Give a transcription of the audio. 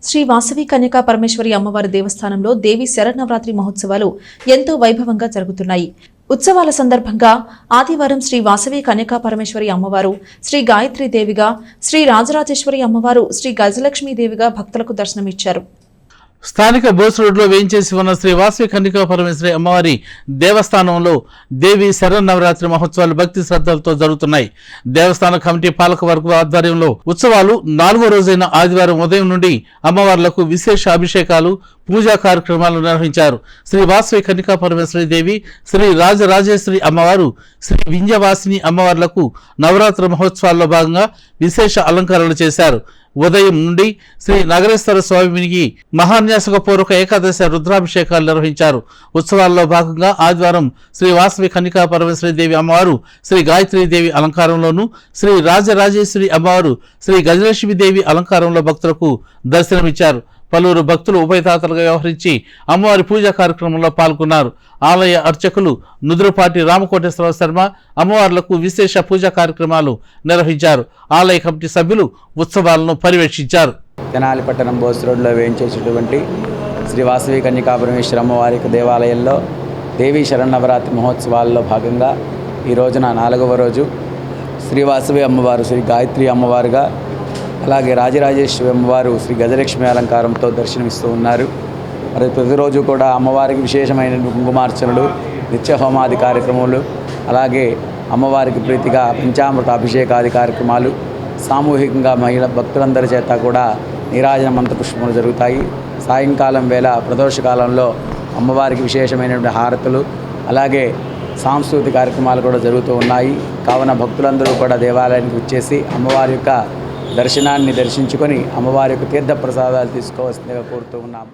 శ్రీ వాసవి కన్యకా పరమేశ్వరి అమ్మవారి దేవస్థానంలో దేవి శరన్నవరాత్రి మహోత్సవాలు ఎంతో వైభవంగా జరుగుతున్నాయి. ఉత్సవాల సందర్భంగా ఆదివారం శ్రీ వాసవి కన్యకా పరమేశ్వరి అమ్మవారు, శ్రీ గాయత్రీ దేవిగా, శ్రీ రాజరాజేశ్వరి అమ్మవారు, శ్రీ గజలక్ష్మీదేవిగా భక్తులకు దర్శనమిచ్చారు. స్థానిక బోస్ రోడ్లో వేయించేసి ఉన్న శ్రీ వాసవి కన్యకా పరమేశ్వరి అమ్మవారి దేవస్థానంలో దేవి శరన్నవరాత్రి మహోత్సవాలు భక్తి శ్రద్ధలతో జరుగుతున్నాయి. దేవస్థాన కమిటీ పాలక వర్గ ఆధ్వర్యంలో ఉత్సవాలు 4వ రోజైన ఆదివారం ఉదయం నుండి అమ్మవార్లకు విశేష అభిషేకాలు, పూజా కార్యక్రమాలు నిర్వహించారు. శ్రీ వాసవి కన్యకా పరమేశ్వరి దేవి, శ్రీ రాజరాజేశ్వరి అమ్మవారు, శ్రీ వింధ్యవాసిని అమ్మవార్లకు నవరాత్రి మహోత్సవాల్లో భాగంగా విశేష అలంకరణలు చేశారు. ఉదయం నుండి శ్రీ నగరేశ్వర స్వామికి మహాన్యాసకపూర్వక ఏకాదశ రుద్రాభిషేకాలు నిర్వహించారు. ఉత్సవాల్లో భాగంగా ఆదివారం శ్రీ వాసవి కన్యకా పరమేశ్వరి దేవి అమ్మవారు శ్రీ గాయత్రీ దేవి అలంకారంలోను, శ్రీ రాజరాజేశ్వరి అమ్మవారు శ్రీ గజలక్ష్మీదేవి అలంకారంలో భక్తులకు దర్శనమిచ్చారు. పలువురు భక్తులు ఉభయతాతలుగా వ్యవహరించి అమ్మవారి పూజా కార్యక్రమంలో పాల్గొన్నారు. ఆలయ అర్చకులు నుదురుపాటి రామకోటేశ్వర శర్మ అమ్మవార్లకు విశేష పూజా కార్యక్రమాలు నిర్వహించారు. ఆలయ కమిటీ సభ్యులు ఉత్సవాలను పర్యవేక్షించారు. తెనాలి పట్టణం బోస్ రోడ్లో వేయించేసినటువంటి శ్రీ వాసవి కన్యకా పరమేశ్వరి అమ్మవారి దేవాలయంలో దేవీ శరన్నవరాత్రి మహోత్సవాల్లో భాగంగా ఈ రోజున 4వ రోజు శ్రీ వాసవి అమ్మవారు శ్రీ గాయత్రి అమ్మవారుగా, అలాగే రాజరాజేశ్వరి అమ్మవారు శ్రీ గజలక్ష్మి అలంకారంతో దర్శనమిస్తూ ఉన్నారు. మరి ప్రతిరోజు కూడా అమ్మవారికి విశేషమైన కుంకుమార్చనలు, నిత్య హోమాది కార్యక్రమాలు, అలాగే అమ్మవారికి ప్రీతిగా పంచామృత అభిషేకాది కార్యక్రమాలు, సామూహికంగా మహిళ భక్తులందరి చేత కూడా నీరాజన మంత్రపుష్పములు జరుగుతాయి. సాయంకాలం వేళ ప్రదోషకాలంలో అమ్మవారికి విశేషమైనటువంటి హారతులు, అలాగే సాంస్కృతిక కార్యక్రమాలు కూడా జరుగుతూ ఉన్నాయి. కావున భక్తులందరూ కూడా దేవాలయానికి వచ్చేసి అమ్మవారి యొక్క దర్శనాన్ని దర్శించుకొని అమ్మవారి యొక్క తీర్థ ప్రసాదాలు తీసుకోవాల్సిందిగా కోరుతూ ఉన్నాము.